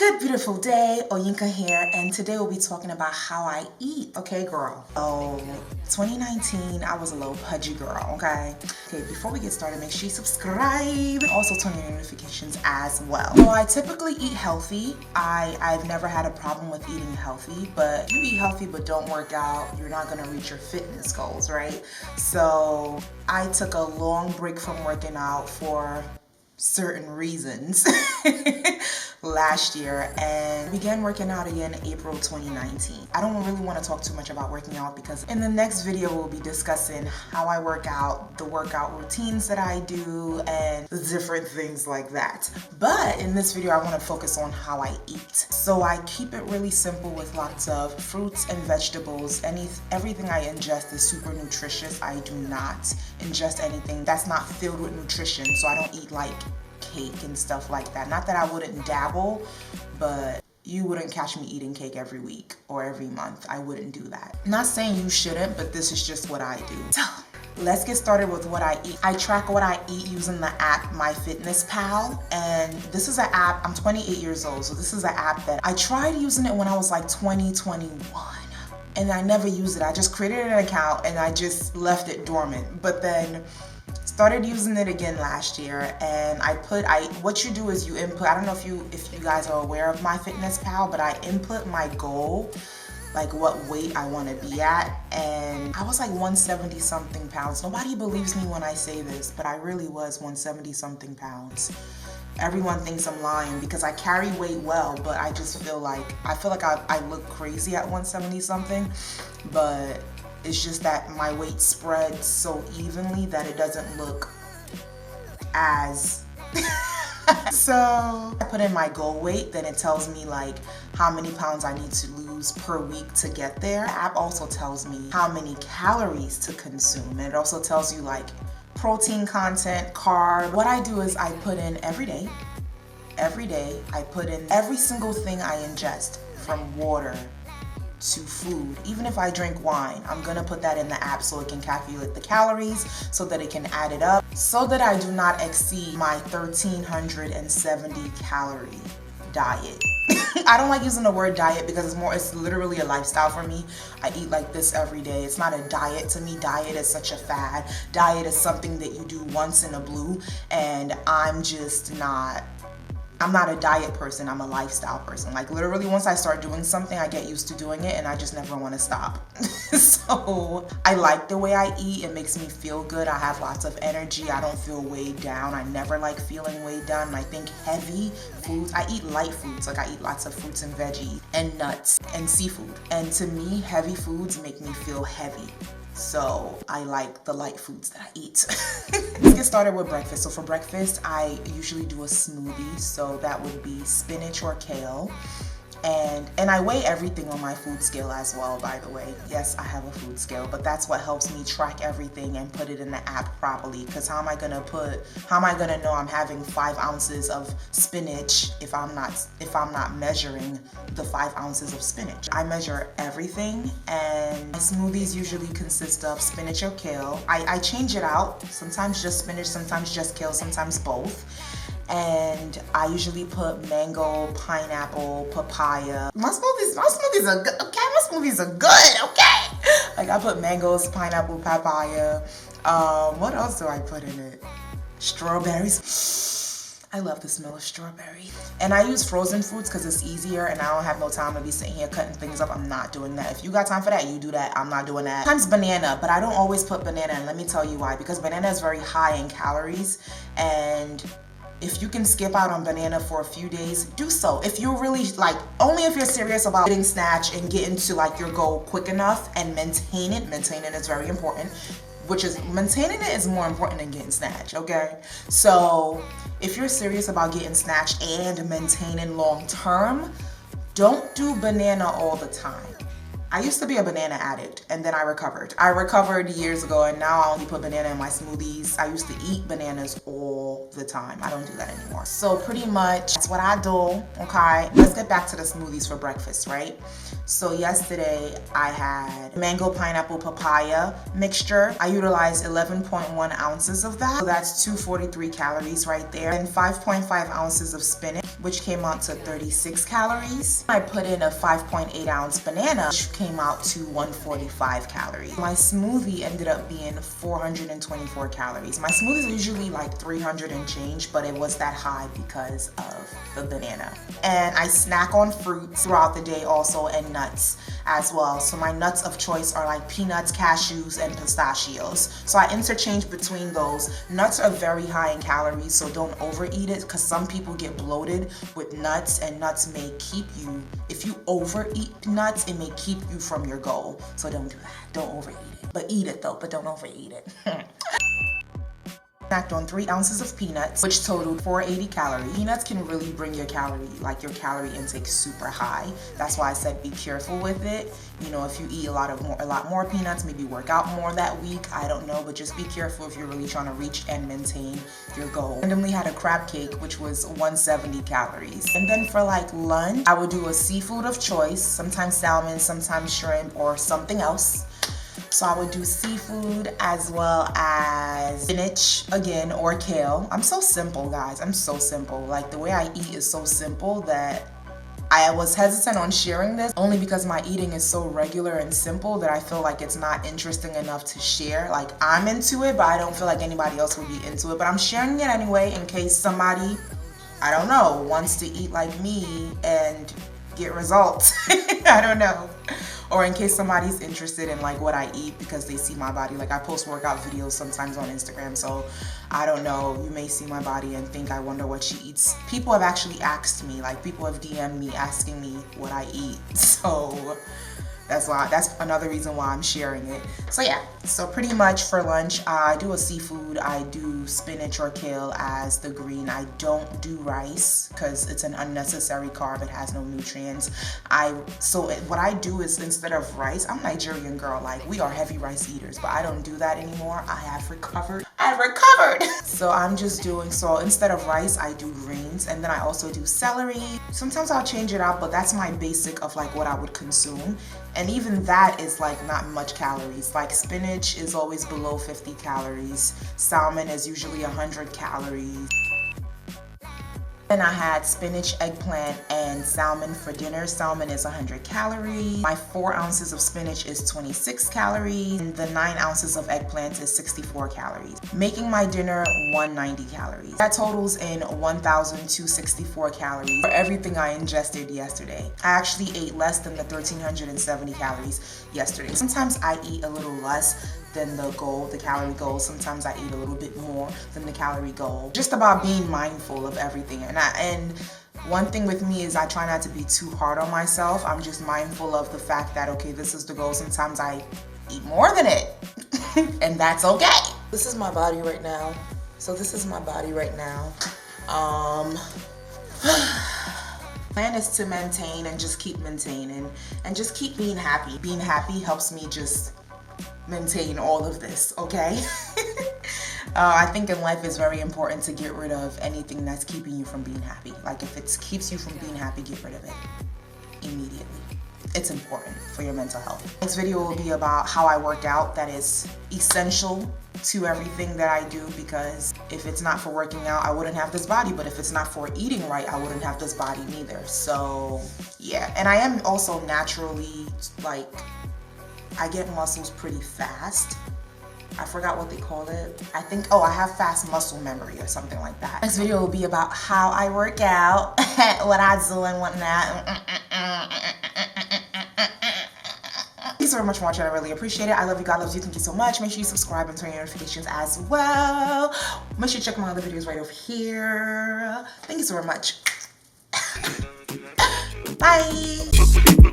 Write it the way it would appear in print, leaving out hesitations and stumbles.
Good beautiful day, Oyinka here, and today we'll be talking about how I eat. Okay, girl. Oh, 2019, I was a little pudgy girl, okay? Okay, before we get started, make sure you subscribe. Also turn on your notifications as well. So I typically eat healthy. I've never had a problem with eating healthy, but if you eat healthy but don't work out, you're not gonna reach your fitness goals, right? So I took a long break from working out for certain reasons last year and began working out again April 2019. I don't really want to talk too much about working out because in the next video we'll be discussing how I work out, the workout routines that I do, and different things like that. But in this video I want to focus on how I eat. So I keep it really simple with lots of fruits and vegetables. Everything I ingest is super nutritious. I do not ingest anything that's not filled with nutrition, so I don't eat like cake and stuff like that. Not that I wouldn't dabble, but you wouldn't catch me eating cake every week or every month. I wouldn't do that. Not saying you shouldn't, but this is just what I do. So let's get started with what I eat. I track what I eat using the app MyFitnessPal, and this is an app, I'm 28 years old, so this is an app that I tried using it when I was like 21. And I never used it. I just created an account and I just left it dormant. But then started using it again last year, and what you do is you input, I don't know if you guys are aware of MyFitnessPal, but I input my goal, like what weight I want to be at, and I was like 170 something pounds. Nobody believes me when I say this, but I really was 170 something pounds. Everyone thinks I'm lying because I carry weight well, but I just feel like I look crazy at 170 something, but it's just that my weight spreads so evenly that it doesn't look as so I put in my goal weight, then it tells me like how many pounds I need to lose per week to get there. The app also tells me how many calories to consume, and it also tells you like protein content, carb. What I do is I put in every day I put in every single thing I ingest, from water to food. Even if I drink wine, I'm gonna put that in the app so it can calculate the calories, so that it can add it up, so that I do not exceed my 1,370 calorie diet. I don't like using the word diet because it's literally a lifestyle for me. I eat like this every day. It's not a diet to me. Diet is such a fad. Diet is something that you do once in a blue, and I'm not a diet person, I'm a lifestyle person. Like literally once I start doing something, I get used to doing it and I just never want to stop. So I like the way I eat. It makes me feel good. I have lots of energy. I don't feel weighed down. I never like feeling weighed down. And I think heavy foods, I eat light foods. Like I eat lots of fruits and veggies and nuts and seafood. And to me, heavy foods make me feel heavy. So I like the light foods that I eat. Let's get started with breakfast. So for breakfast, I usually do a smoothie. So that would be spinach or kale. And I weigh everything on my food scale as well, by the way. Yes, I have a food scale, but that's what helps me track everything and put it in the app properly. Because how am I gonna know I'm having 5 ounces of spinach if I'm not measuring the 5 ounces of spinach? I measure everything, and my smoothies usually consist of spinach or kale. I change it out, sometimes just spinach, sometimes just kale, sometimes both. And I usually put mango, pineapple, papaya. My smoothies are good, okay? My smoothies are good, okay? Like I put mangoes, pineapple, papaya. What else do I put in it? Strawberries. I love the smell of strawberry. And I use frozen fruits because it's easier and I don't have no time to be sitting here cutting things up. I'm not doing that. If you got time for that, you do that. I'm not doing that. Sometimes banana, but I don't always put banana, and let me tell you why. Because banana is very high in calories, and if you can skip out on banana for a few days, do so. If you're really only if you're serious about getting snatch and getting to like your goal quick enough and maintain it is very important, maintaining it is more important than getting snatch, okay? So if you're serious about getting snatch and maintaining long term, don't do banana all the time. I used to be a banana addict, and then I recovered. I recovered years ago, and now I only put banana in my smoothies. I used to eat bananas all the time. I don't do that anymore. So pretty much that's what I do, okay? Let's get back to the smoothies for breakfast, right? So yesterday I had mango, pineapple, papaya mixture. I utilized 11.1 ounces of that. So that's 243 calories right there. And 5.5 ounces of spinach. which came out to 36 calories. I put in a 5.8 ounce banana, which came out to 145 calories. My smoothie ended up being 424 calories. My smoothies are usually like 300 and change, but it was that high because of the banana. And I snack on fruits throughout the day also, and nuts as well. So my nuts of choice are like peanuts, cashews, and pistachios. So I interchange between those. Nuts are very high in calories, so don't overeat it, because some people get bloated with nuts, and nuts may keep you, if you overeat nuts, it may keep you from your goal. So don't do that. Don't overeat it. But eat it though, but don't overeat it. Snacked on 3 ounces of peanuts, which totaled 480 calories. Peanuts can really bring your calorie intake super high. That's why I said be careful with it. You know, if you eat a lot more peanuts, maybe work out more that week. I don't know, but just be careful if you're really trying to reach and maintain your goal. Randomly had a crab cake, which was 170 calories. And then for like lunch, I would do a seafood of choice, sometimes salmon, sometimes shrimp, or something else. So I would do seafood as well as spinach again, or kale. I'm so simple, guys. I'm so simple. Like, the way I eat is so simple that I was hesitant on sharing this only because my eating is so regular and simple that I feel like it's not interesting enough to share. Like, I'm into it, but I don't feel like anybody else would be into it. But I'm sharing it anyway in case somebody, I don't know, wants to eat like me and get results. I don't know. Or in case somebody's interested in like what I eat because they see my body. Like, I post workout videos sometimes on Instagram, so I don't know, you may see my body and think, I wonder what she eats. People have actually asked me, like people have DM'd me asking me what I eat. So that's another reason why I'm sharing it. So yeah, so pretty much for lunch, I do a seafood. I do spinach or kale as the green. I don't do rice because it's an unnecessary carb. It has no nutrients. So what I do is, instead of rice, I'm a Nigerian girl. Like, we are heavy rice eaters, but I don't do that anymore. I have recovered. So I'm just doing, so instead of rice, I do greens, and then I also do celery. Sometimes I'll change it out, but that's my basic of like what I would consume. And even that is like not much calories. Like, spinach is always below 50 calories. Salmon is usually 100 calories. Then I had spinach, eggplant, and salmon for dinner. Salmon is 100 calories. My 4 ounces of spinach is 26 calories. And the 9 ounces of eggplant is 64 calories. Making my dinner 190 calories. That totals in 1,264 calories for everything I ingested yesterday. I actually ate less than the 1,370 calories yesterday. Sometimes I eat a little less than the goal, the calorie goal. Sometimes I eat a little bit more than the calorie goal. Just about being mindful of everything. And one thing with me is I try not to be too hard on myself. I'm just mindful of the fact that, okay, this is the goal. Sometimes I eat more than it, and that's okay. This is my body right now. So this is my body right now. Plan is to maintain and just keep maintaining and just keep being happy. Being happy helps me just maintain all of this, okay? I think in life it's very important to get rid of anything that's keeping you from being happy. Like, if it keeps you from being happy, get rid of it immediately. It's important for your mental health. Next video will be about how I work out. That is essential to everything that I do, because if it's not for working out, I wouldn't have this body. But if it's not for eating right, I wouldn't have this body neither. So yeah, and I am also naturally, like, I get muscles pretty fast. I forgot what they call it. I think, I have fast muscle memory or something like that. This video will be about how I work out, what I do and whatnot. Thanks so much for watching. I really appreciate it. I love you. God loves you. Thank you so much. Make sure you subscribe and turn your notifications as well. Make sure you check my other videos right over here. Thank you so much. Bye.